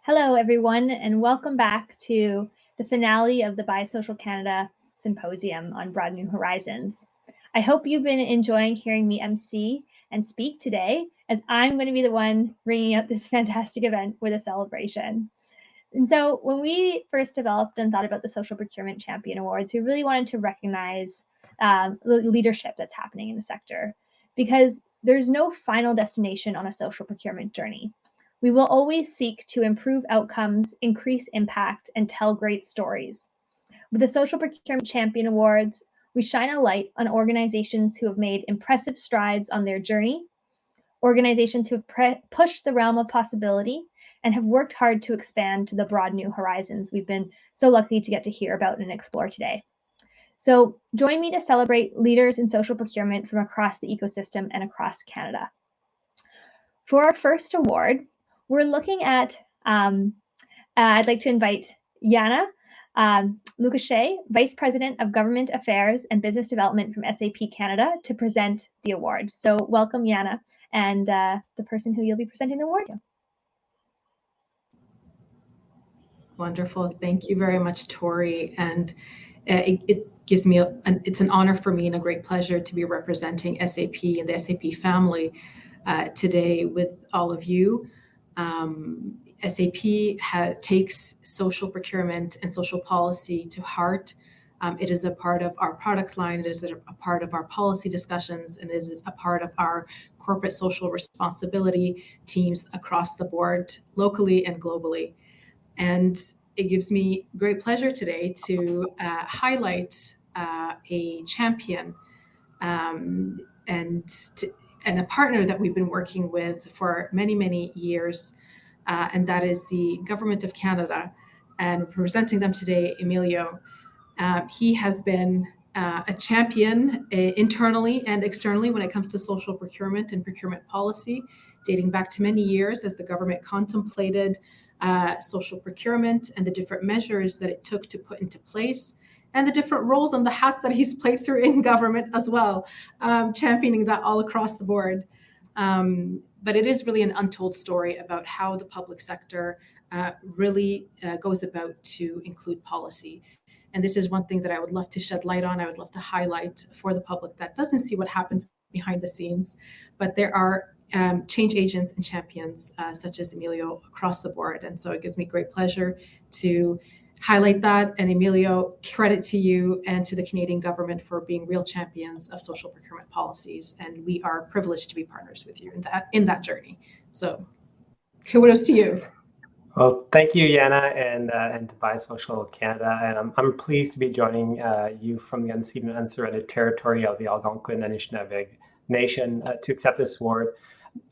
Hello, everyone, and welcome back to the finale of the Biosocial Canada Symposium on Broad New Horizons. I hope you've been enjoying hearing me MC and speak today, as I'm going to be the one bringing up this fantastic event with a celebration. And so when we first developed and thought about the Social Procurement Champion Awards, we really wanted to recognize the leadership that's happening in the sector, because there's no final destination on a social procurement journey. We will always seek to improve outcomes, increase impact, and tell great stories. With the Social Procurement Champion Awards, we shine a light on organizations who have made impressive strides on their journey, organizations who have pushed the realm of possibility, and have worked hard to expand to the broad new horizons we've been so lucky to get to hear about and explore today. So join me to celebrate leaders in social procurement from across the ecosystem and across Canada. For our first award, we're looking at, I'd like to invite Yana Lakusheh, Vice President of Government Affairs and Business Development from SAP Canada, to present the award. So welcome, Yana, and the person who you'll be presenting the award to. Wonderful. Thank you very much, Tori. And it gives me, it's an honor for me and a great pleasure to be representing SAP and the SAP family today with all of you. SAP takes social procurement and social policy to heart. It is a part of our product line, it is a part of our policy discussions, and it is a part of our corporate social responsibility teams across the board, locally and globally. And it gives me great pleasure today to highlight a champion and a partner that we've been working with for many, many years, and that is the Government of Canada. And presenting them today, Emilio. He has been a champion internally and externally when it comes to social procurement and procurement policy, dating back to many years as the government contemplated social procurement and the different measures that it took to put into place, and the different roles and the hats that he's played through in government as well, championing that all across the board. But it is really an untold story about how the public sector really goes about to include policy. And this is one thing that I would love to shed light on. I would love to highlight for the public that doesn't see what happens behind the scenes. But there are change agents and champions such as Emilio across the board. And so it gives me great pleasure to highlight that. And Emilio, credit to you and to the Canadian government for being real champions of social procurement policies. And we are privileged to be partners with you in that journey. So kudos to you. Well, thank you, Yana, and to Biosocial Canada. And I'm pleased to be joining you from the unceded and unsurrendered territory of the Algonquin and Anishinaabe Nation to accept this award.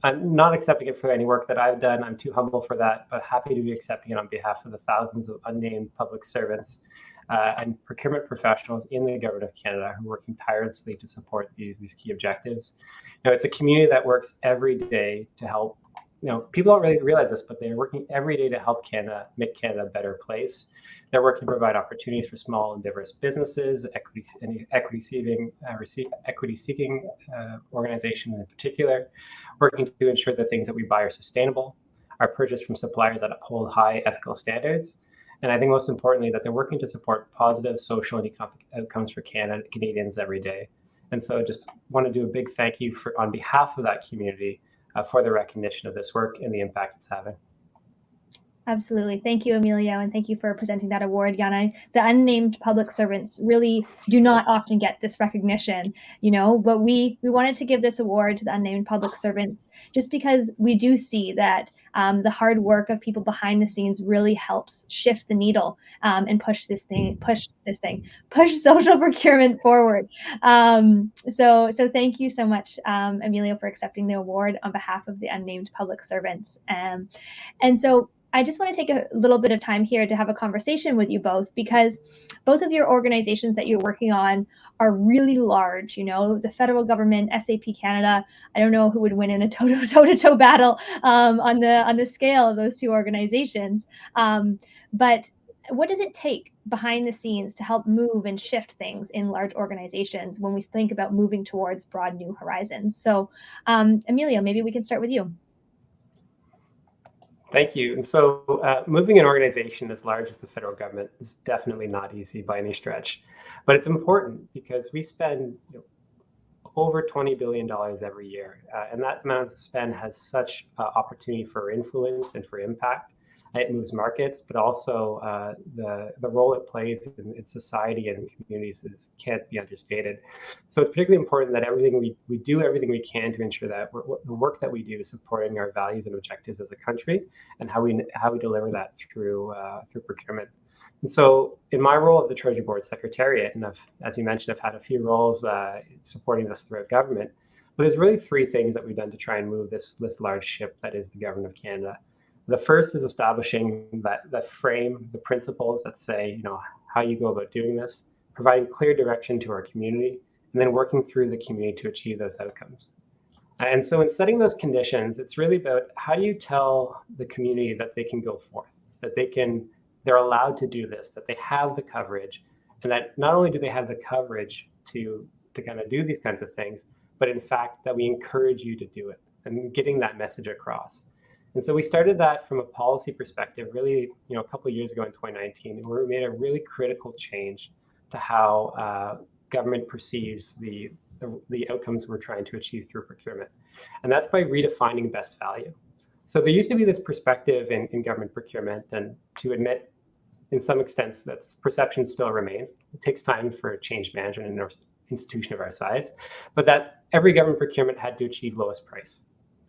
I'm not accepting it for any work that I've done. I'm too humble for that, but happy to be accepting it on behalf of the thousands of unnamed public servants and procurement professionals in the Government of Canada who are working tirelessly to support these key objectives. It's a community that works every day to help. People don't really realize this, but they're working every day to help Canada make Canada a better place. They're working to provide opportunities for small and diverse businesses, equity-seeking organizations in particular, working to ensure the things that we buy are sustainable, are purchased from suppliers that uphold high ethical standards, and I think most importantly that they're working to support positive social and economic outcomes for Canadians every day. And so I just want to do a big thank you on behalf of that community for the recognition of this work and the impact it's having. Absolutely. Thank you, Emilio, and thank you for presenting that award, Yana. The unnamed public servants really do not often get this recognition, but we wanted to give this award to the unnamed public servants just because we do see that the hard work of people behind the scenes really helps shift the needle and push social procurement forward. So thank you so much, Emilio, for accepting the award on behalf of the unnamed public servants. And so I just want to take a little bit of time here to have a conversation with you both, because both of your organizations that you're working on are really large. The federal government, SAP Canada, I don't know who would win in a toe-to-toe battle on the scale of those two organizations. But what does it take behind the scenes to help move and shift things in large organizations when we think about moving towards broad new horizons? So Emilio, maybe we can start with you. Thank you. And so moving an organization as large as the federal government is definitely not easy by any stretch, but it's important because we spend over $20 billion every year. And that amount of spend has such opportunity for influence and for impact. It moves markets, but also the role it plays in society and communities can't be understated. So it's particularly important that we do everything we can to ensure that the work that we do is supporting our values and objectives as a country, and how we deliver that through procurement. And so in my role at the Treasury Board Secretariat, and as you mentioned, I've had a few roles supporting this throughout government, but there's really three things that we've done to try and move this large ship that is the government of Canada. The first is establishing that frame, the principles that say, how you go about doing this, providing clear direction to our community, and then working through the community to achieve those outcomes. And so in setting those conditions, it's really about how do you tell the community that they can go forth, that they're allowed to do this, that they have the coverage, and that not only do they have the coverage to kind of do these kinds of things, but in fact that we encourage you to do it, and getting that message across. And so we started that from a policy perspective, really, a couple of years ago in 2019, where we made a really critical change to how government perceives the outcomes we're trying to achieve through procurement. And that's by redefining best value. So there used to be this perspective in government procurement, and to admit, in some extent, that perception still remains. It takes time for change management in an institution of our size, but that every government procurement had to achieve lowest price.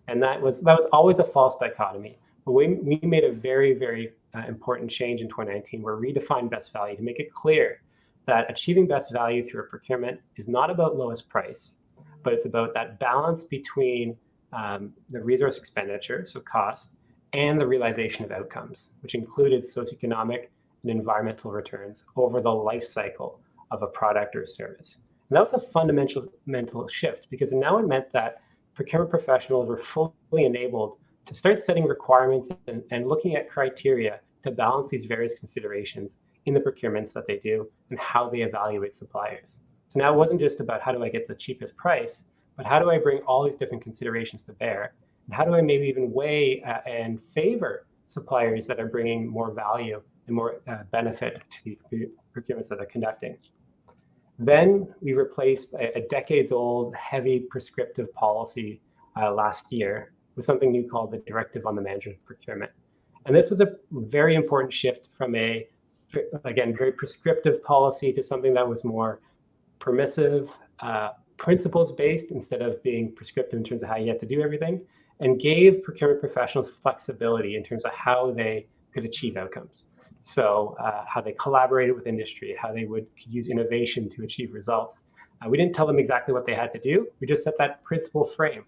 And that was always a false dichotomy. But we made a very, very important change in 2019, where we redefined best value to make it clear that achieving best value through a procurement is not about lowest price, but it's about that balance between the resource expenditure, so cost, and the realization of outcomes, which included socioeconomic and environmental returns over the life cycle of a product or service. And that was a fundamental shift, because now it meant that procurement professionals were fully enabled to start setting requirements and looking at criteria to balance these various considerations in the procurements that they do and how they evaluate suppliers. So now it wasn't just about how do I get the cheapest price, but how do I bring all these different considerations to bear? And how do I maybe even weigh and favor suppliers that are bringing more value and more benefit to the procurements that they're conducting? Then we replaced a decades-old heavy prescriptive policy last year with something new called the Directive on the Management of Procurement. And this was a very important shift from again, very prescriptive policy to something that was more permissive, principles-based, instead of being prescriptive in terms of how you had to do everything, and gave procurement professionals flexibility in terms of how they could achieve outcomes. So how they collaborated with industry, how they could use innovation to achieve results. We didn't tell them exactly what they had to do. We just set that principle frame.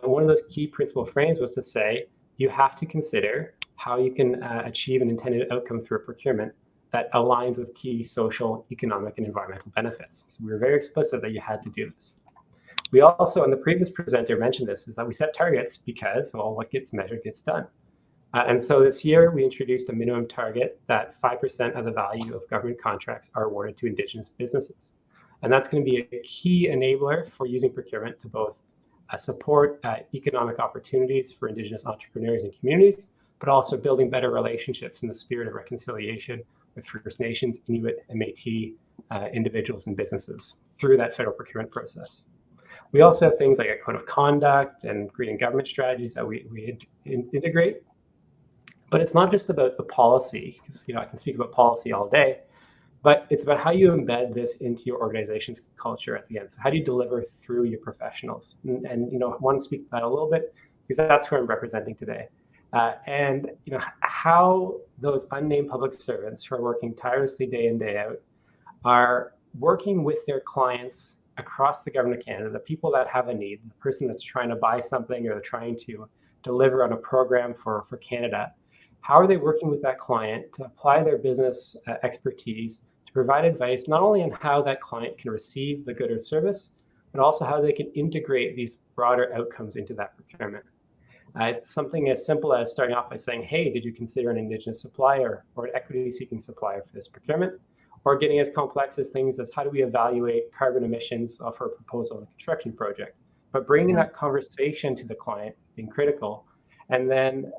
One of those key principle frames was to say, you have to consider how you can achieve an intended outcome through a procurement that aligns with key social, economic, and environmental benefits. So we were very explicit that you had to do this. We also, and the previous presenter mentioned this, is that we set targets because, well, what gets measured gets done. And so this year, we introduced a minimum target that 5% of the value of government contracts are awarded to Indigenous businesses. And that's going to be a key enabler for using procurement to both support economic opportunities for Indigenous entrepreneurs and communities, but also building better relationships in the spirit of reconciliation with First Nations, Inuit, and Métis individuals and businesses through that federal procurement process. We also have things like a code of conduct and green government strategies that we integrate. But it's not just about the policy, because I can speak about policy all day, but it's about how you embed this into your organization's culture at the end. So how do you deliver through your professionals? And I want to speak to that a little bit, because that's who I'm representing today. And how those unnamed public servants who are working tirelessly day in, day out are working with their clients across the government of Canada, the people that have a need, the person that's trying to buy something or they're trying to deliver on a program for Canada. How are they working with that client to apply their business expertise to provide advice, not only on how that client can receive the good or service, but also how they can integrate these broader outcomes into that procurement? It's something as simple as starting off by saying, hey, did you consider an Indigenous supplier or an equity-seeking supplier for this procurement? Or getting as complex as things as how do we evaluate carbon emissions for a proposal on a construction project? But bringing that conversation to the client being critical, And then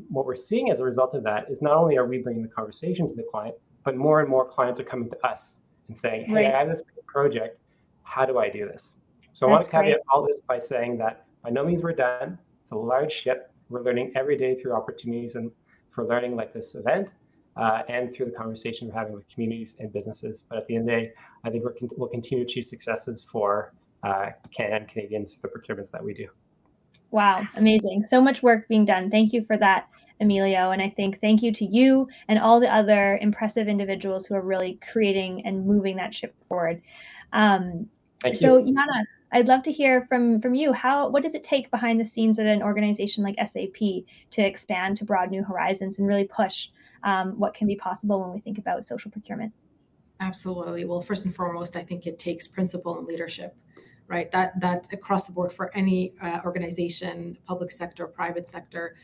what we're seeing as a result of that is not only are we bringing the conversation to the client, but more and more clients are coming to us and saying, hey, I have this project. How do I do this? So I want to caveat all this by saying that by no means we're done. It's a large ship. We're learning every day through opportunities and for learning like this event and through the conversation we're having with communities and businesses. But at the end of the day, I think we'll continue to achieve successes for Canadians, the procurements that we do. Wow, amazing. So much work being done. Thank you for that, Emilio. And I think thank you to you and all the other impressive individuals who are really creating and moving that ship forward. So Yana, I'd love to hear from you. What does it take behind the scenes at an organization like SAP to expand to broad new horizons and really push what can be possible when we think about social procurement? Absolutely. Well, first and foremost, I think it takes principle and leadership, right? That across the board for any organization, public sector, private sector,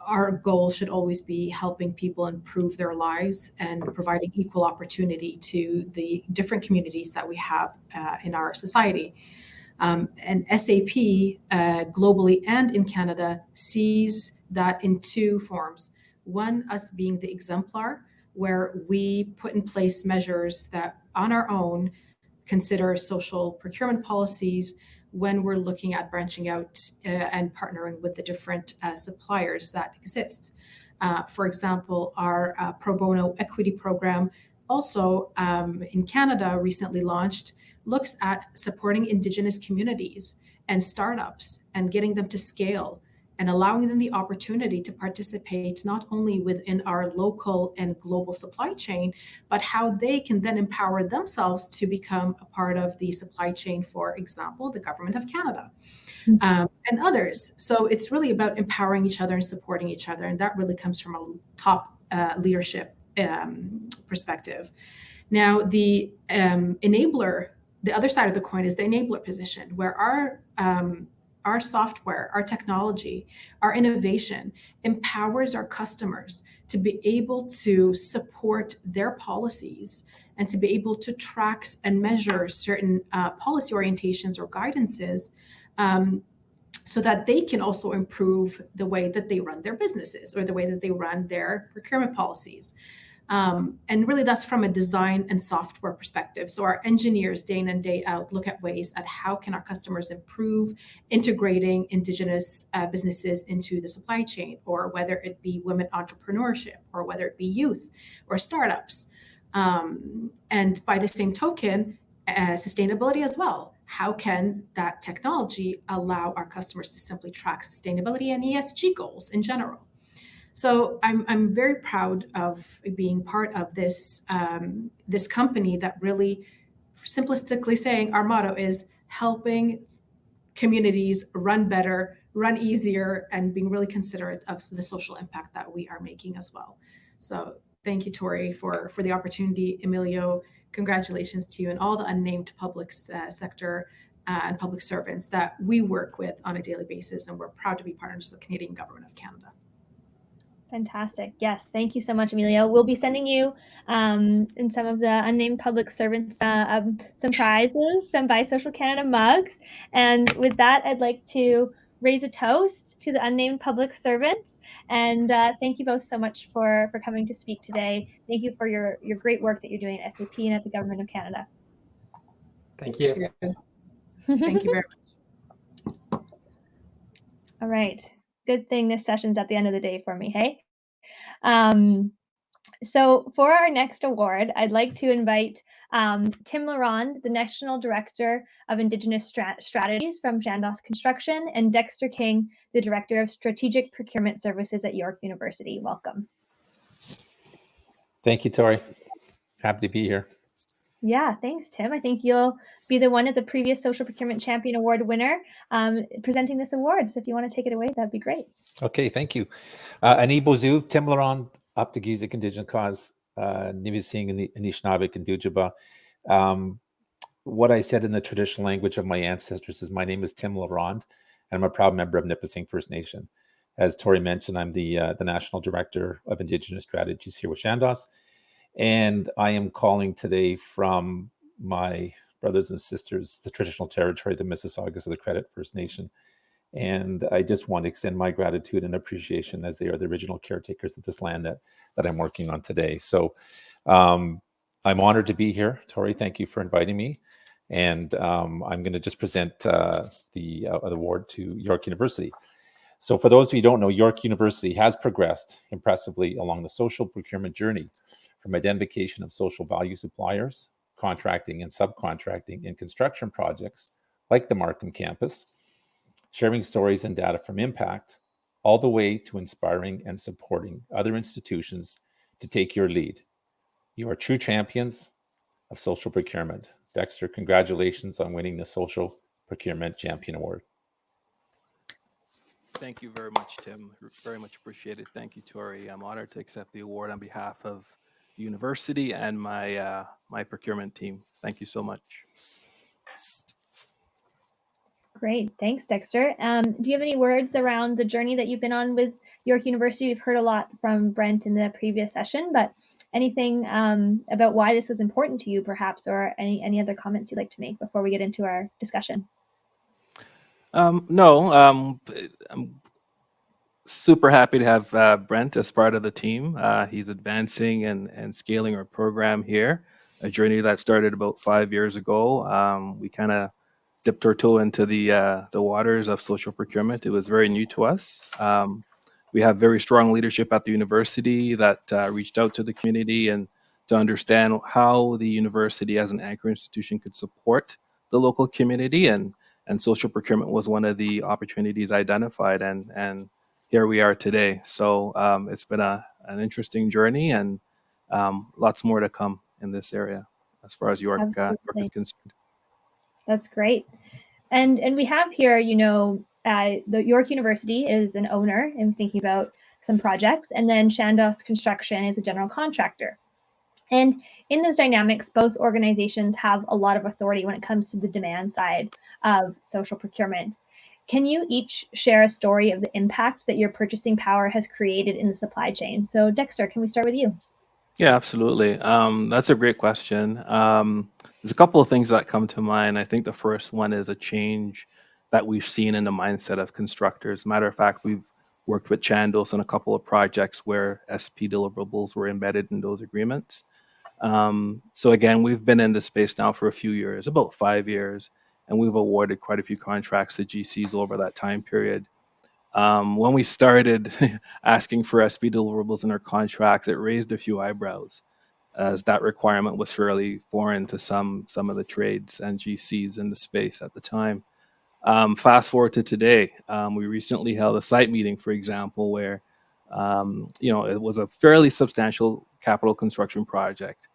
our goal should always be helping people improve their lives and providing equal opportunity to the different communities that we have in our society. And SAP globally and in Canada sees that in two forms. One, us being the exemplar, where we put in place measures that on our own consider social procurement policies when we're looking at branching out and partnering with the different suppliers that exist. For example, our pro bono equity program, also in Canada, recently launched, looks at supporting Indigenous communities and startups and getting them to scale and allowing them the opportunity to participate not only within our local and global supply chain, but how they can then empower themselves to become a part of the supply chain, for example, the Government of Canada and others. So it's really about empowering each other and supporting each other. And that really comes from a top leadership perspective. Now, the enabler, the other side of the coin is the enabler position, where our software, our technology, our innovation empowers our customers to be able to support their policies and to be able to track and measure certain policy orientations or guidances so that they can also improve the way that they run their businesses or the way that they run their procurement policies. And really that's from a design and software perspective. So our engineers day in and day out look at ways at how can our customers improve integrating Indigenous businesses into the supply chain, or whether it be women entrepreneurship, or whether it be youth or startups. And by the same token, sustainability as well. How can that technology allow our customers to simply track sustainability and ESG goals in general? So I'm very proud of being part of this this company that really, simplistically saying, our motto is helping communities run better, run easier, and being really considerate of the social impact that we are making as well. So thank you, Tori, for the opportunity. Emilio, congratulations to you and all the unnamed public sector and public servants that we work with on a daily basis, and we're proud to be partners with the Canadian Government of Canada. Fantastic. Yes. Thank you so much, Emilio. We'll be sending you and some of the unnamed public servants some prizes, some Buy Social Canada mugs. And with that, I'd like to raise a toast to the unnamed public servants. And thank you both so much for coming to speak today. Thank you for your great work that you're doing at SAP and at the Government of Canada. Thank you. Cheers. Thank you very much. All right. Good thing this session's at the end of the day for me, hey? So for our next award, I'd like to invite Tim Laronde, the National Director of Indigenous Strategies from Chandos Construction, and Dexter King, the Director of Strategic Procurement Services at York University. Welcome. Thank you, Tori. Happy to be here. Yeah, thanks, Tim. I think you'll be the one at the previous Social Procurement Champion Award winner presenting this award. So if you want to take it away, that'd be great. Okay, thank you. Ani Bozu, Tim Laronde, Aptagizik Indigenous Cause, Nivissing Anishinabek and Dujaba. What I said in the traditional language of my ancestors is my name is Tim Laronde, and I'm a proud member of Nipissing First Nation. As Tori mentioned, I'm the National Director of Indigenous Strategies here with Chandos. And I am calling today from my brothers and sisters, the traditional territory, the Mississaugas of the Credit First Nation. And I just want to extend my gratitude and appreciation, as they are the original caretakers of this land that I'm working on today. So I'm honored to be here. Tori, thank you for inviting me. And I'm going to just present the award to York University. So for those of you who don't know, York University has progressed impressively along the social procurement journey, from identification of social value suppliers, contracting and subcontracting in construction projects like the Markham campus, sharing stories and data from impact, all the way to inspiring and supporting other institutions to take your lead. You are true champions of social procurement. Dexter, congratulations on winning the Social Procurement Champion Award. Thank you very much, Tim. Very much appreciated. Thank you, Tori. I'm honored to accept the award on behalf of the university and my my procurement team. Thank you so much. Great. Thanks, Dexter. Do you have any words around the journey that you've been on with York University? We've heard a lot from Brent in the previous session, but anything about why this was important to you, perhaps, or any other comments you'd like to make before we get into our discussion? No, I'm super happy to have Brent as part of the team. He's advancing and scaling our program here, a journey that started about 5 years ago. We kind of dipped our toe into the waters of social procurement. It was very new to us. We have very strong leadership at the university that reached out to the community and to understand how the university as an anchor institution could support the local community, and social procurement was one of the opportunities identified, and here we are today. So it's been an interesting journey, and lots more to come in this area as far as York is concerned. That's great. And we have here, the York University is an owner in thinking about some projects, and then Chandos Construction is a general contractor. And in those dynamics, both organizations have a lot of authority when it comes to the demand side of social procurement. Can you each share a story of the impact that your purchasing power has created in the supply chain? So Dexter, can we start with you? Yeah, absolutely. That's a great question. There's a couple of things that come to mind. I think the first one is a change that we've seen in the mindset of constructors. Matter of fact, we've worked with Chandos on a couple of projects where SP deliverables were embedded in those agreements. So again, we've been in this space now for a few years, about 5 years, and we've awarded quite a few contracts to GCs over that time period. When we started asking for SP deliverables in our contracts, it raised a few eyebrows, as that requirement was fairly foreign to some of the trades and GCs in the space at the time. Fast forward to today, we recently held a site meeting, for example, where it was a fairly substantial capital construction project.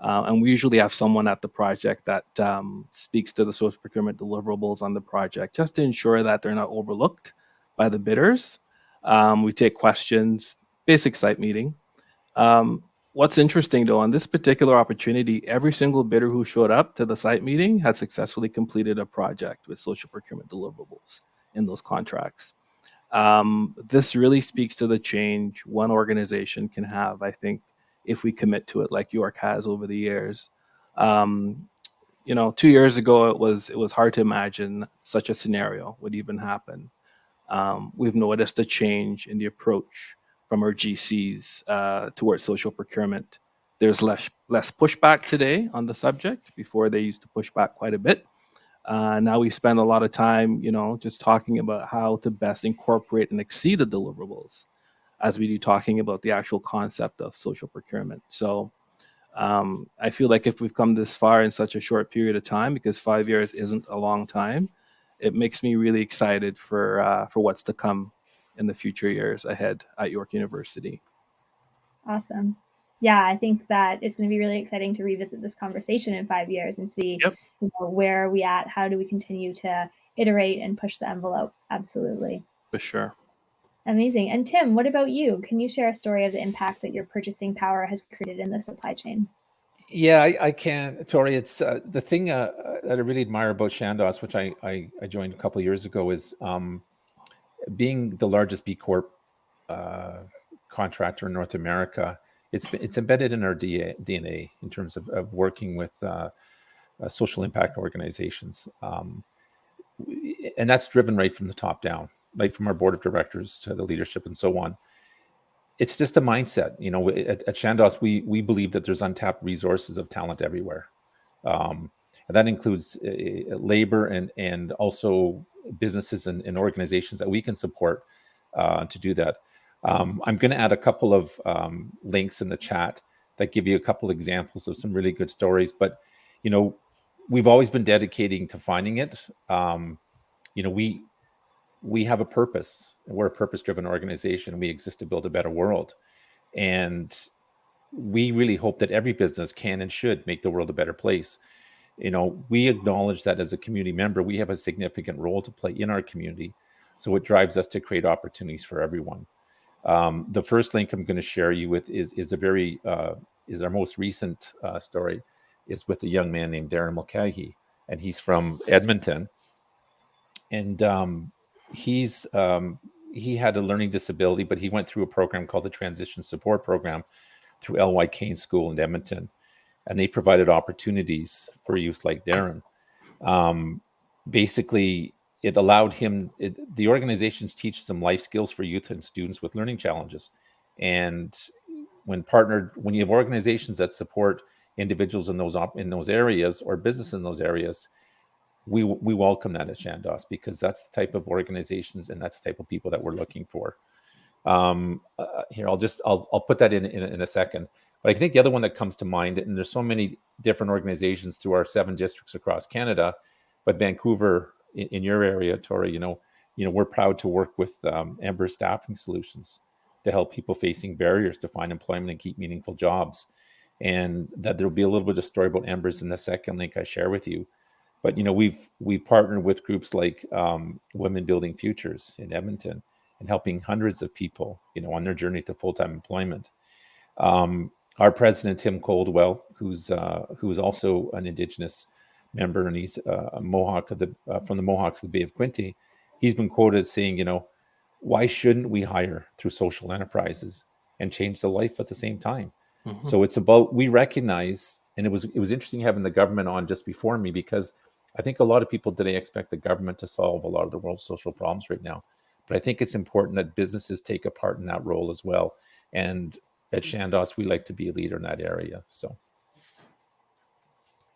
And we usually have someone at the project that speaks to the social procurement deliverables on the project, just to ensure that they're not overlooked by the bidders. We take questions, basic site meeting. What's interesting though, on this particular opportunity, every single bidder who showed up to the site meeting had successfully completed a project with social procurement deliverables in those contracts. This really speaks to the change one organization can have, I think, if we commit to it like York has over the years. 2 years ago, it was hard to imagine such a scenario would even happen. We've noticed a change in the approach from our GCs towards social procurement. There's less pushback today on the subject. Before, they used to push back quite a bit. Now we spend a lot of time, just talking about how to best incorporate and exceed the deliverables, as we do talking about the actual concept of social procurement. So I feel like if we've come this far in such a short period of time, because 5 years isn't a long time, it makes me really excited for what's to come in the future years ahead at York University. Awesome. Yeah, I think that it's going to be really exciting to revisit this conversation in 5 years and see where are we at, how do we continue to iterate and push the envelope. Absolutely. For sure. Amazing. And Tim, what about you? Can you share a story of the impact that your purchasing power has created in the supply chain? Yeah, I can, Tori. It's the thing that I really admire about Chandos, which I joined a couple of years ago, is being the largest B Corp contractor in North America. It's embedded in our DNA in terms of working with social impact organizations. and that's driven right from the top down, right from our board of directors to the leadership and so on. It's just a mindset. At Chandos, we believe that there's untapped resources of talent everywhere. And that includes labor and also businesses and organizations that we can support to do that. I'm going to add a couple of links in the chat that give you a couple examples of some really good stories. But, we've always been dedicating to finding it. We have a purpose. We're a purpose-driven organization. We exist to build a better world. And we really hope that every business can and should make the world a better place. We acknowledge that as a community member, we have a significant role to play in our community. So it drives us to create opportunities for everyone. The first link I'm going to share you with is our most recent story. Is with a young man named Darren Mulcahy, and he's from Edmonton. And he had a learning disability, but he went through a program called the Transition Support Program through L.Y. Kane School in Edmonton. And they provided opportunities for youth like Darren. Basically, it allowed him, the organizations teach some life skills for youth and students with learning challenges. And when you have organizations that support individuals in those areas or business in those areas, we welcome that at Chandos, because that's the type of organizations and that's the type of people that we're looking for. Here, I'll put that in a second. But I think the other one that comes to mind, and there's so many different organizations through our 7 districts across Canada, but Vancouver in your area, Tori, we're proud to work with Ember Staffing Solutions to help people facing barriers to find employment and keep meaningful jobs. And that there'll be a little bit of story about Embers in the second link I share with you. But we've partnered with groups like Women Building Futures in Edmonton and helping hundreds of people, on their journey to full-time employment. Our president, Tim Coldwell, who's also an Indigenous member, and he's a Mohawk from the Mohawks of the Bay of Quinte. He's been quoted saying, why shouldn't we hire through social enterprises and change the life at the same time? Mm-hmm. So it's about, we recognize, and it was interesting having the government on just before me, because I think a lot of people today expect the government to solve a lot of the world's social problems right now. But I think it's important that businesses take a part in that role as well. And at Chandos, we like to be a leader in that area. So.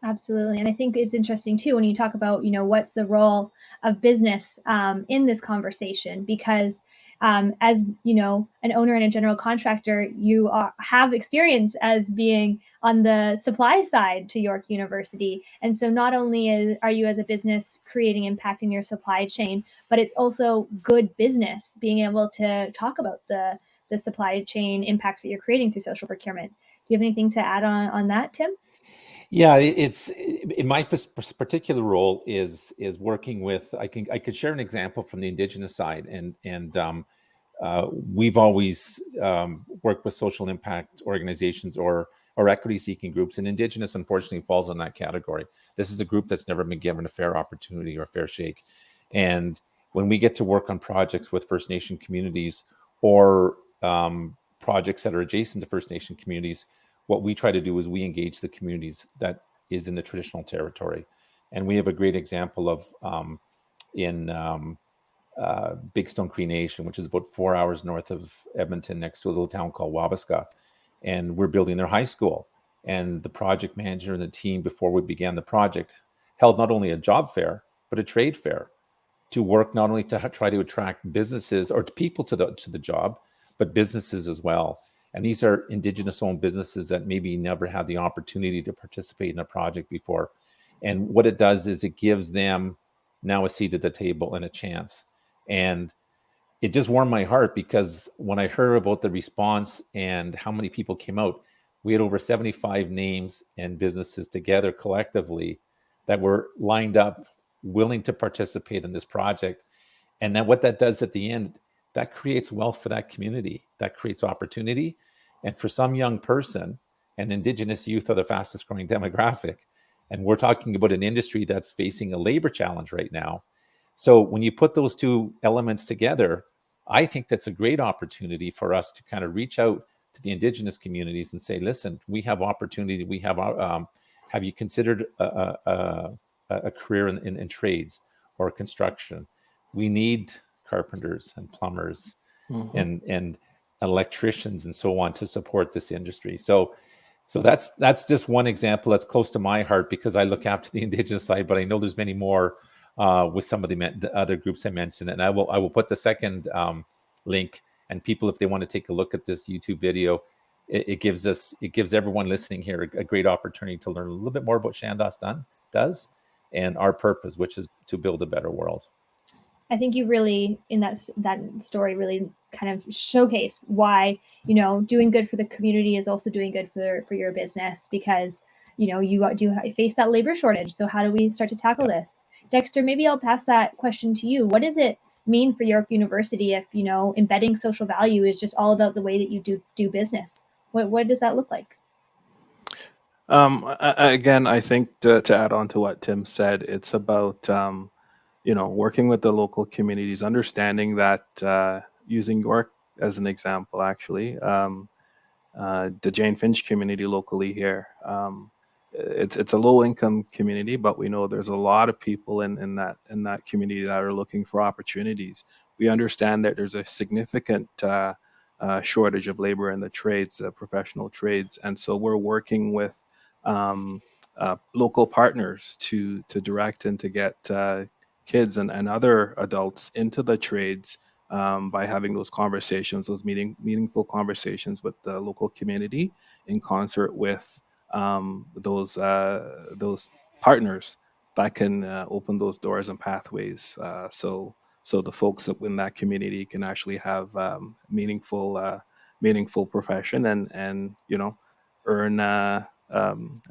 Absolutely. And I think it's interesting too, when you talk about, what's the role of business in this conversation, because as, an owner and a general contractor, you have experience as being on the supply side to York University. And so not only are you as a business creating impact in your supply chain, but it's also good business being able to talk about the supply chain impacts that you're creating through social procurement. Do you have anything to add on that, Tim? Yeah, it's in my particular role is working with. I could share an example from the Indigenous side, and we've always worked with social impact organizations or equity-seeking groups, and Indigenous unfortunately falls in that category. This is a group that's never been given a fair opportunity or a fair shake, and when we get to work on projects with First Nation communities or projects that are adjacent to First Nation communities, what we try to do is we engage the communities that is in the traditional territory. And we have a great example of in Big Stone Cree Nation, which is about 4 hours north of Edmonton, next to a little town called Wabasca. And we're building their high school. And the project manager and the team, before we began the project, held not only a job fair, but a trade fair to work not only to try to attract businesses or people to the job, but businesses as well. And these are Indigenous-owned businesses that maybe never had the opportunity to participate in a project before. And what it does is it gives them now a seat at the table and a chance. And it just warmed my heart, because when I heard about the response and how many people came out, we had over 75 names and businesses together collectively that were lined up, willing to participate in this project. And then what that does at the end, that creates wealth for that community, that creates opportunity. And for some young person, and Indigenous youth are the fastest growing demographic. And we're talking about an industry that's facing a labor challenge right now. So when you put those two elements together, I think that's a great opportunity for us to kind of reach out to the Indigenous communities and say, listen, we have opportunity. We have you considered a career in trades or construction. We need carpenters and plumbers and electricians and so on to support this industry. So that's just one example that's close to my heart because I look after the Indigenous side, but I know there's many more with some of the other groups I mentioned. And I will put the second link, and people, if they want to take a look at this YouTube video, it gives everyone listening here a great opportunity to learn a little bit more about Chandos does and our purpose, which is to build a better world. I think you really, in that story, really kind of showcase why, doing good for the community is also doing good for your business, because, you do face that labor shortage. So how do we start to tackle this? Dexter, maybe I'll pass that question to you. What does it mean for York University if, embedding social value is just all about the way that you do business? What does that look like? Again, I think to add on to what Tim said, it's about working with the local communities, understanding that using York as an example, actually, the Jane Finch community locally here, it's a low income community, but we know there's a lot of people in that community that are looking for opportunities. We understand that there's a significant shortage of labor in the trades, professional trades, and so we're working with local partners to direct and to get kids and other adults into the trades by having those conversations, those meaningful conversations with the local community in concert with those partners that can open those doors and pathways. So the folks in that community can actually have meaningful profession and earn a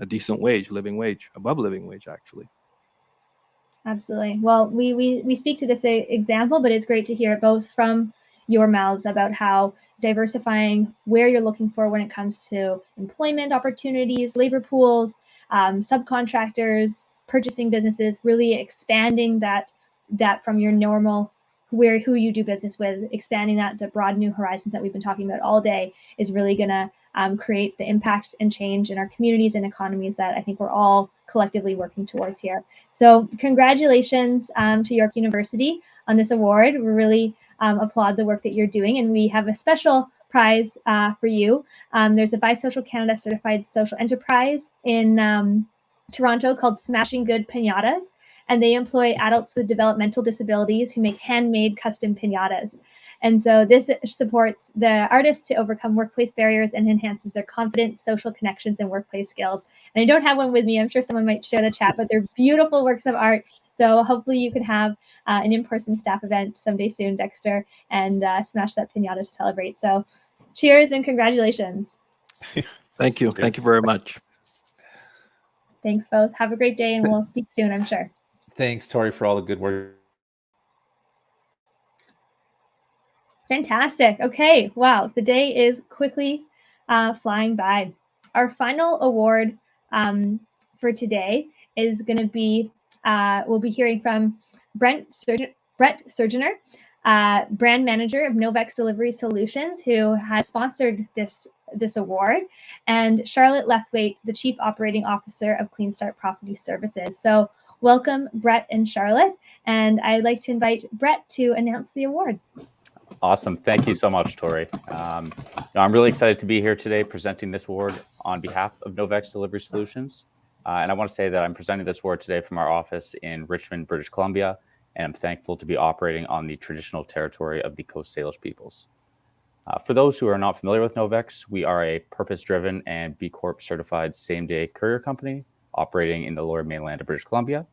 decent living wage, above living wage, actually. Absolutely. Well, we speak to this example, but it's great to hear it both from your mouths about how diversifying where you're looking for when it comes to employment opportunities, labor pools, subcontractors, purchasing businesses, really expanding that from your normal who you do business with, expanding that to broad new horizons that we've been talking about all day is really going to create the impact and change in our communities and economies that I think we're all collectively working towards here. So congratulations to York University on this award. We really applaud the work that you're doing, and we have a special prize for you. There's a Bi-Social Canada Certified Social Enterprise in Toronto called Smashing Good Pinatas, and they employ adults with developmental disabilities who make handmade custom pinatas. And so this supports the artists to overcome workplace barriers and enhances their confidence, social connections, and workplace skills. And I don't have one with me. I'm sure someone might share the chat, but they're beautiful works of art. So hopefully you could have an in-person staff event someday soon, Dexter, and smash that pinata to celebrate. So cheers and congratulations. Thank you. Thank you very much. Thanks both. Have a great day, and we'll speak soon, I'm sure. Thanks, Tori, for all the good work. Fantastic. Okay. Wow. The day is quickly flying by. Our final award for today is going to be, we'll be hearing from Brett Surgenor, brand manager of Novex Delivery Solutions, who has sponsored this award, and Charlotte Lethwaite, the Chief Operating Officer of Clean Start Property Services. So welcome, Brett and Charlotte. And I'd like to invite Brett to announce the award. Awesome. Thank you so much, Tori. I'm really excited to be here today presenting this award on behalf of Novex Delivery Solutions. And I want to say that I'm presenting this award today from our office in Richmond, British Columbia, and I'm thankful to be operating on the traditional territory of the Coast Salish peoples. For those who are not familiar with Novex, we are a purpose-driven and B Corp certified same-day courier company operating in the lower mainland of British Columbia.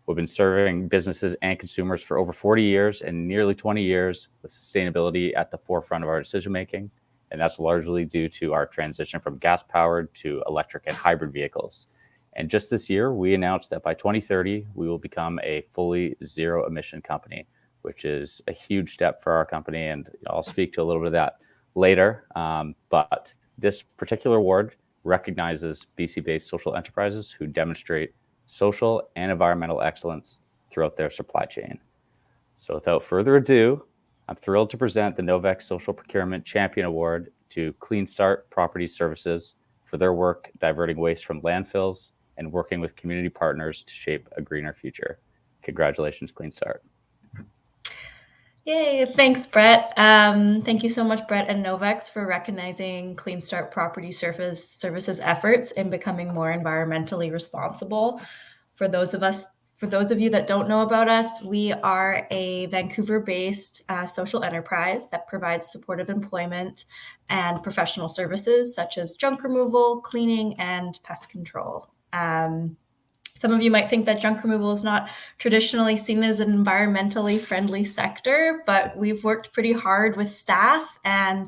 We've been serving businesses and consumers for over 40 years and nearly 20 years with sustainability at the forefront of our decision-making. And that's largely due to our transition from gas-powered to electric and hybrid vehicles. And just this year, we announced that by 2030, we will become a fully zero-emission company, which is a huge step for our company. And I'll speak to a little bit of that later. But this particular award recognizes BC-based social enterprises who demonstrate social and environmental excellence throughout their supply chain. So without further ado, I'm thrilled to present the Novex Social Procurement Champion Award to Clean Start Property Services for their work diverting waste from landfills and working with community partners to shape a greener future. Congratulations, Clean Start. Yay, thanks, Brett. Thank you so much, Brett and Novex, for recognizing Clean Start Property Services efforts in becoming more environmentally responsible. For those of you that don't know about us, we are a Vancouver-based social enterprise that provides supportive employment and professional services such as junk removal, cleaning, and pest control. Some of you might think that junk removal is not traditionally seen as an environmentally friendly sector, but we've worked pretty hard with staff and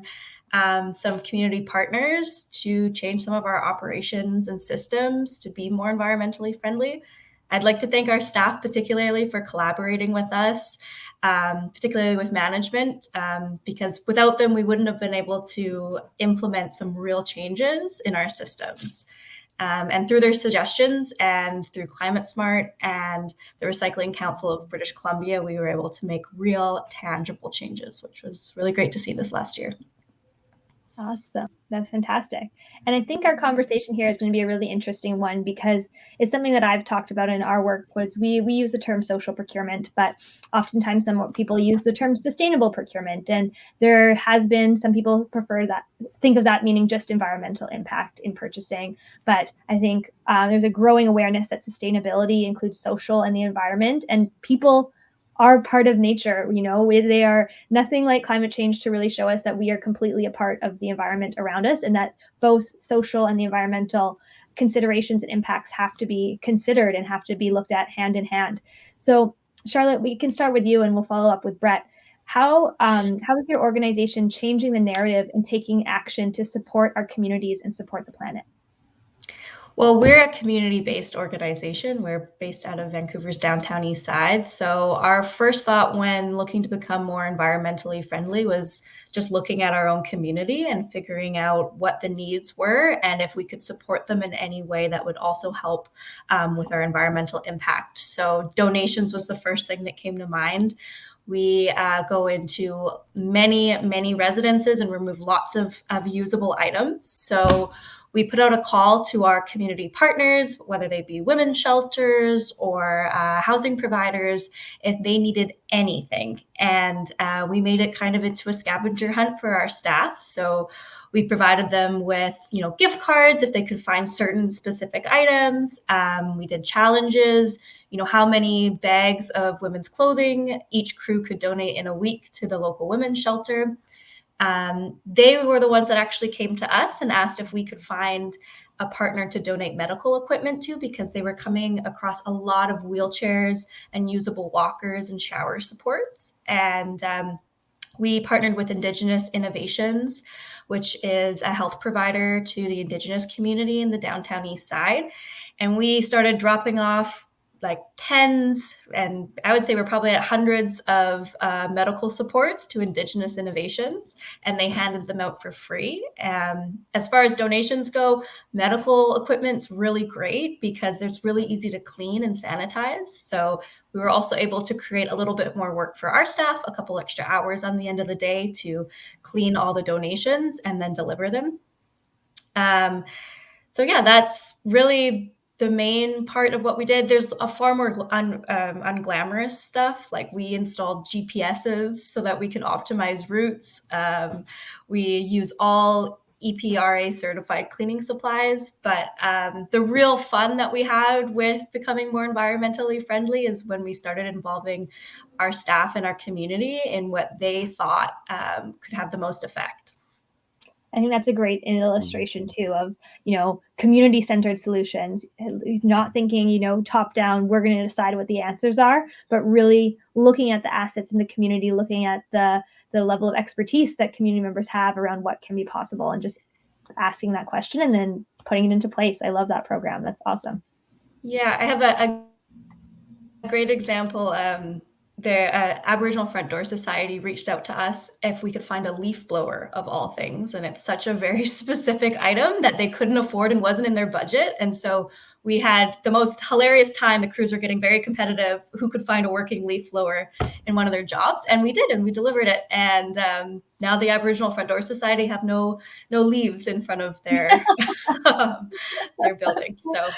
some community partners to change some of our operations and systems to be more environmentally friendly. I'd like to thank our staff particularly for collaborating with us, particularly with management, because without them, we wouldn't have been able to implement some real changes in our systems. And through their suggestions and through Climate Smart and the Recycling Council of British Columbia, we were able to make real tangible changes, which was really great to see this last year. Awesome. That's fantastic. And I think our conversation here is going to be a really interesting one because it's something that I've talked about in our work was we use the term social procurement, but oftentimes some people use the term sustainable procurement. And there has been some people prefer that, think of that meaning just environmental impact in purchasing. But I think there's a growing awareness that sustainability includes social and the environment, and people are part of nature. They are nothing like climate change to really show us that we are completely a part of the environment around us, and that both social and the environmental considerations and impacts have to be considered and have to be looked at hand in hand. So Charlotte, we can start with you and we'll follow up with Brett. How is your organization changing the narrative and taking action to support our communities and support the planet? Well, we're a community-based organization. We're based out of Vancouver's downtown east side. So our first thought when looking to become more environmentally friendly was just looking at our own community and figuring out what the needs were and if we could support them in any way that would also help with our environmental impact. So donations was the first thing that came to mind. We go into many residences and remove lots of usable items. So we put out a call to our community partners, whether they be women's shelters or housing providers, if they needed anything. And we made it kind of into a scavenger hunt for our staff. So we provided them with, gift cards if they could find certain specific items. We did challenges, how many bags of women's clothing each crew could donate in a week to the local women's shelter. They were the ones that actually came to us and asked if we could find a partner to donate medical equipment to, because they were coming across a lot of wheelchairs and usable walkers and shower supports. And we partnered with Indigenous Innovations, which is a health provider to the Indigenous community in the downtown east side. And we started dropping off like tens, and I would say we're probably at hundreds of medical supports to Indigenous Innovations, and they handed them out for free. As far as donations go, medical equipment's really great because it's really easy to clean and sanitize. So we were also able to create a little bit more work for our staff, a couple extra hours on the end of the day to clean all the donations and then deliver them. So yeah, that's really the main part of what we did. There's a far more unglamorous stuff. Like we installed GPSs so that we can optimize routes. We use all EPRA certified cleaning supplies. But the real fun that we had with becoming more environmentally friendly is when we started involving our staff and our community in what they thought could have the most effect. I think that's a great illustration too of, community-centered solutions, not thinking, top down, we're going to decide what the answers are, but really looking at the assets in the community, looking at the level of expertise that community members have around what can be possible and just asking that question and then putting it into place. I love that program. That's awesome. Yeah, I have a great example. The Aboriginal Front Door Society reached out to us if we could find a leaf blower of all things. And it's such a very specific item that they couldn't afford and wasn't in their budget. And so we had the most hilarious time. The crews were getting very competitive. Who could find a working leaf blower in one of their jobs? And we did, and we delivered it. And now the Aboriginal Front Door Society have no leaves in front of their their building. So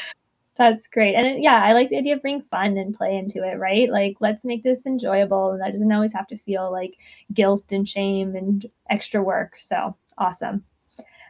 That's great. And yeah, I like the idea of bringing fun and play into it, right? Like, let's make this enjoyable. And that doesn't always have to feel like guilt and shame and extra work. So awesome.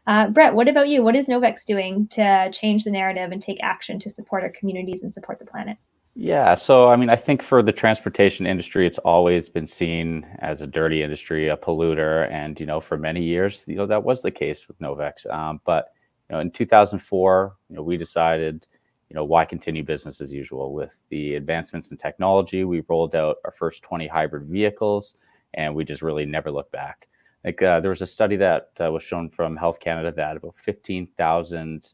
Brett, what about you? What is Novex doing to change the narrative and take action to support our communities and support the planet? Yeah, so I mean, I think for the transportation industry, it's always been seen as a dirty industry, a polluter, and for many years, that was the case with Novex. But in 2004, we decided, why continue business as usual? With the advancements in technology, we rolled out our first 20 hybrid vehicles, and we just really never looked back. Like there was a study that was shown from Health Canada that about 15,000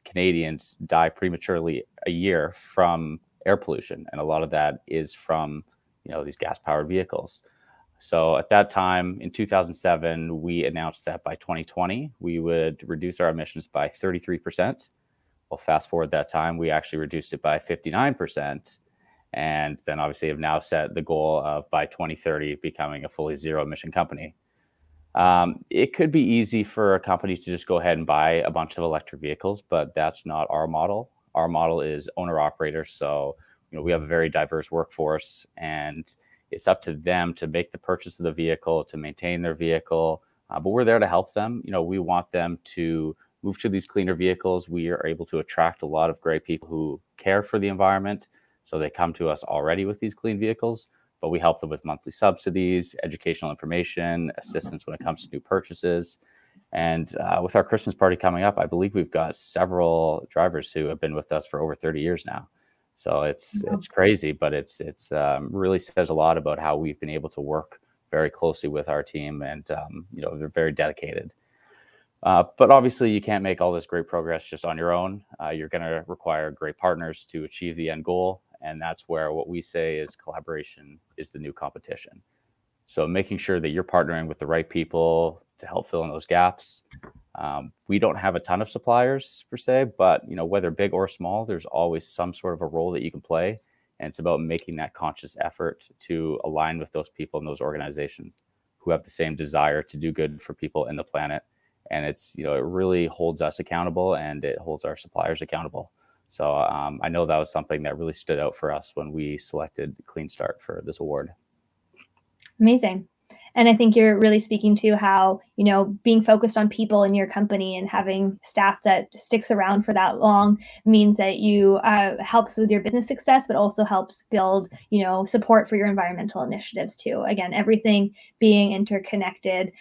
Canadians die prematurely a year from air pollution, and a lot of that is from these gas-powered vehicles. So at that time, in 2007, we announced that by 2020 we would reduce our emissions by 33%. Well, fast forward that time, we actually reduced it by 59%, and then obviously have now set the goal of by 2030 becoming a fully zero emission company. It could be easy for a company to just go ahead and buy a bunch of electric vehicles, but that's not our model. Our model is owner operator. So, we have a very diverse workforce, and it's up to them to make the purchase of the vehicle, to maintain their vehicle. But we're there to help them. We want them to move to these cleaner vehicles. We are able to attract a lot of great people who care for the environment. So they come to us already with these clean vehicles, but we help them with monthly subsidies, educational information, assistance when it comes to new purchases. And with our Christmas party coming up, I believe we've got several drivers who have been with us for over 30 years now. So it's crazy, but it's really says a lot about how we've been able to work very closely with our team, and they're very dedicated. But obviously, you can't make all this great progress just on your own. You're going to require great partners to achieve the end goal. And that's where what we say is collaboration is the new competition. So making sure that you're partnering with the right people to help fill in those gaps. We don't have a ton of suppliers per se, but whether big or small, there's always some sort of a role that you can play. And it's about making that conscious effort to align with those people and those organizations who have the same desire to do good for people and the planet. And it really holds us accountable, and it holds our suppliers accountable. So I know that was something that really stood out for us when we selected Clean Start for this award. Amazing. And I think you're really speaking to how, being focused on people in your company and having staff that sticks around for that long means that you helps with your business success, but also helps build, support for your environmental initiatives too. Again, everything being interconnected,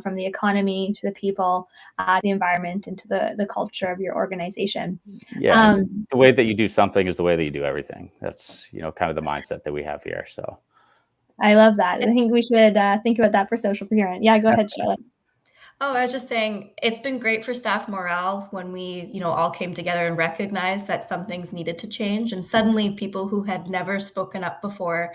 from the economy to the people, the environment, and to the culture of your organization. Yeah, the way that you do something is the way that you do everything. That's, kind of the mindset that we have here. So. I love that. I think we should think about that for social procurement. Yeah, go ahead, Charlotte. Oh, I was just saying, it's been great for staff morale when we, all came together and recognized that some things needed to change. And suddenly people who had never spoken up before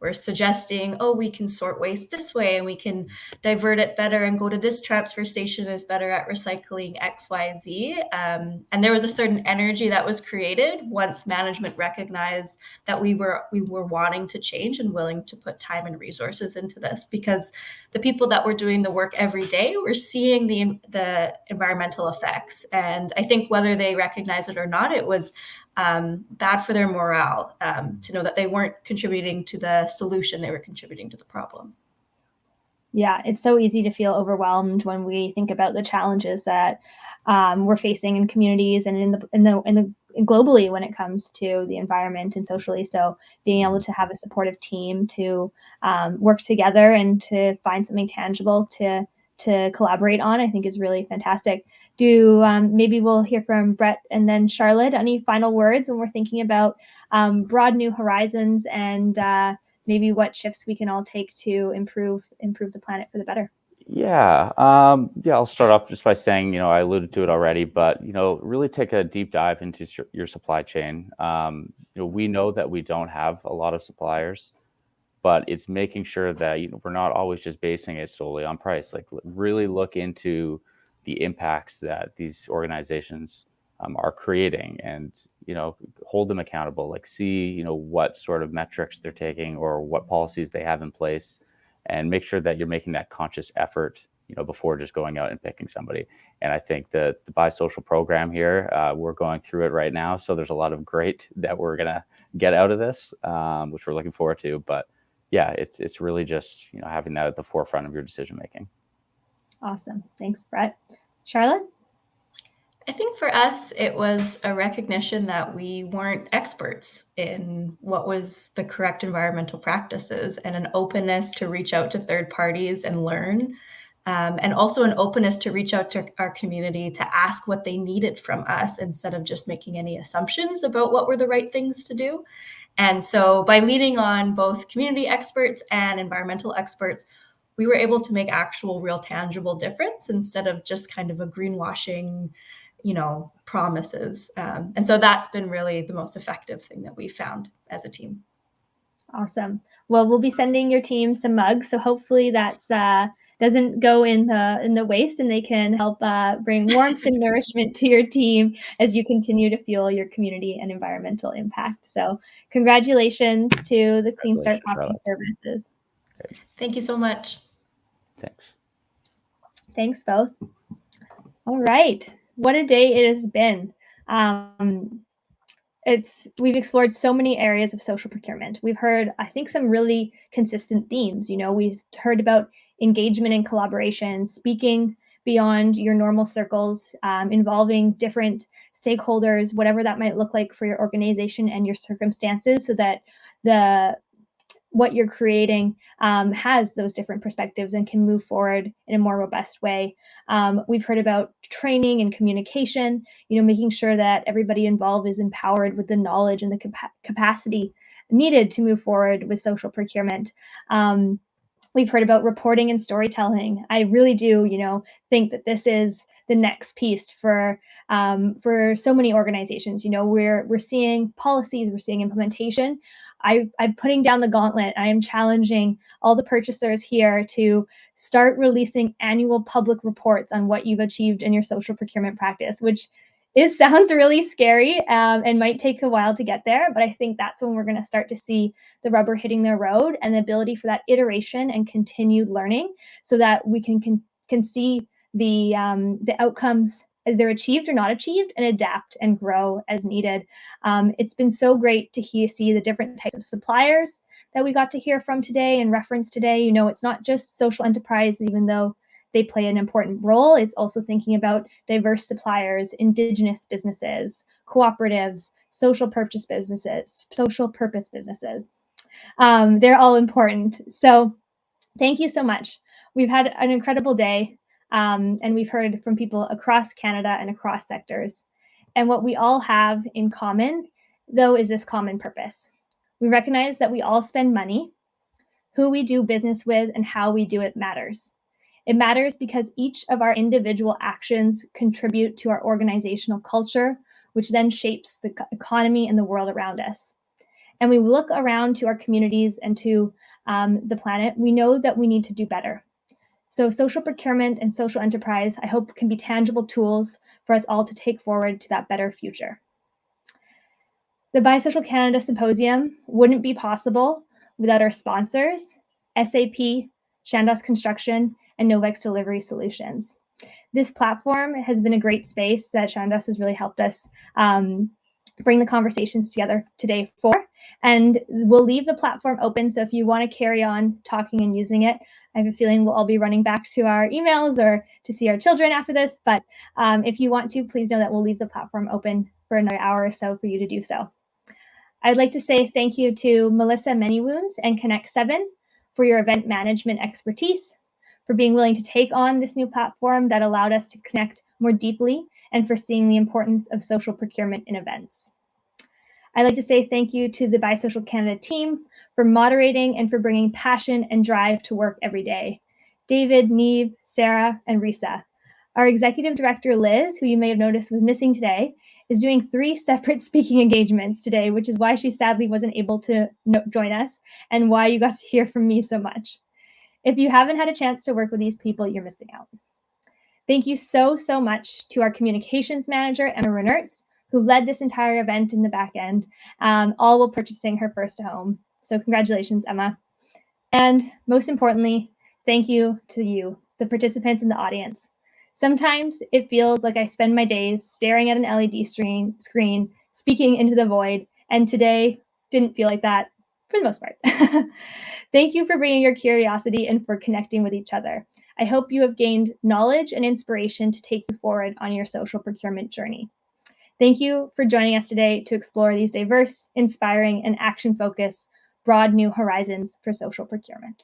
were suggesting, oh, we can sort waste this way, and we can divert it better and go to this transfer station is better at recycling X, Y, and Z. And there was a certain energy that was created once management recognized that we were wanting to change and willing to put time and resources into this, because the people that were doing the work every day were seeing the environmental effects. And I think whether they recognize it or not, it was bad for their morale to know that they weren't contributing to the solution, they were contributing to the problem. Yeah, it's so easy to feel overwhelmed when we think about the challenges that we're facing in communities and in the globally when it comes to the environment and socially. So being able to have a supportive team to work together and to find something tangible to collaborate on, I think is really fantastic. Maybe we'll hear from Brett and then Charlotte. Any final words when we're thinking about broad new horizons and maybe what shifts we can all take to improve the planet for the better? Yeah. I'll start off just by saying, I alluded to it already, but, really take a deep dive into your supply chain. We know that we don't have a lot of suppliers, but it's making sure that we're not always just basing it solely on price. Like, really look into the impacts that these organizations are creating, and hold them accountable. Like, see what sort of metrics they're taking or what policies they have in place, and make sure that you're making that conscious effort before just going out and picking somebody. And I think that the Bi-Social program here, we're going through it right now. So there's a lot of great that we're going to get out of this, which we're looking forward to. But yeah, it's really just, having that at the forefront of your decision making. Awesome. Thanks, Brett. Charlotte? I think for us, it was a recognition that we weren't experts in what was the correct environmental practices, and an openness to reach out to third parties and learn, and also an openness to reach out to our community to ask what they needed from us instead of just making any assumptions about what were the right things to do. And so by leaning on both community experts and environmental experts, we were able to make actual, real, tangible difference instead of just kind of a greenwashing promises. And so that's been really the most effective thing that we found as a team. Awesome. Well, we'll be sending your team some mugs, so hopefully that's doesn't go in the waste, and they can help bring warmth and nourishment to your team as you continue to fuel your community and environmental impact. So congratulations to the Clean Start Coffee Services. Great. Thank you so much. Thanks. Thanks both. All right. What a day it has been. We've explored so many areas of social procurement. We've heard, I think, some really consistent themes. We've heard about engagement and collaboration, speaking beyond your normal circles, involving different stakeholders, whatever that might look like for your organization and your circumstances, so that what you're creating has those different perspectives and can move forward in a more robust way. We've heard about training and communication, making sure that everybody involved is empowered with the knowledge and the capacity needed to move forward with social procurement. We've heard about reporting and storytelling. I really do, think that this is the next piece for so many organizations. We're seeing policies, we're seeing implementation. I'm putting down the gauntlet. I am challenging all the purchasers here to start releasing annual public reports on what you've achieved in your social procurement practice, which sounds really scary and might take a while to get there. But I think that's when we're going to start to see the rubber hitting the road and the ability for that iteration and continued learning, so that we can see the outcomes, either achieved or not achieved, and adapt and grow as needed. It's been so great to see the different types of suppliers that we got to hear from today and reference today. It's not just social enterprise, even though they play an important role. It's also thinking about diverse suppliers, Indigenous businesses, cooperatives, social purpose businesses. They're all important. So thank you so much. We've had an incredible day. And we've heard from people across Canada and across sectors. And what we all have in common, though, is this common purpose. We recognize that we all spend money. Who we do business with and how we do it matters. It matters because each of our individual actions contribute to our organizational culture, which then shapes the economy and the world around us. And we look around to our communities and to the planet, we know that we need to do better. So social procurement and social enterprise, I hope, can be tangible tools for us all to take forward to that better future. The Bi-Social Canada Symposium wouldn't be possible without our sponsors, SAP, Chandos Construction, and Novex Delivery Solutions. This platform has been a great space that Chandos has really helped us bring the conversations together today for. And we'll leave the platform open. So if you want to carry on talking and using it, I have a feeling we'll all be running back to our emails or to see our children after this. But if you want to, please know that we'll leave the platform open for another hour or so for you to do so. I'd like to say thank you to Melissa Manywounds and Connect 7 for your event management expertise, for being willing to take on this new platform that allowed us to connect more deeply, and for seeing the importance of social procurement in events. I'd like to say thank you to the Bi-Social Canada team for moderating and for bringing passion and drive to work every day. David, Neve, Sarah, and Risa. Our executive director, Liz, who you may have noticed was missing today, is doing 3 separate speaking engagements today, which is why she sadly wasn't able to join us and why you got to hear from me so much. If you haven't had a chance to work with these people, you're missing out. Thank you so much to our communications manager, Emma Renertz, who led this entire event in the back end, all while purchasing her first home. So congratulations, Emma. And most importantly, thank you to you, the participants in the audience. Sometimes it feels like I spend my days staring at an LED screen, speaking into the void, and today didn't feel like that for the most part. Thank you for bringing your curiosity and for connecting with each other. I hope you have gained knowledge and inspiration to take you forward on your social procurement journey. Thank you for joining us today to explore these diverse, inspiring, and action-focused, broad new horizons for social procurement.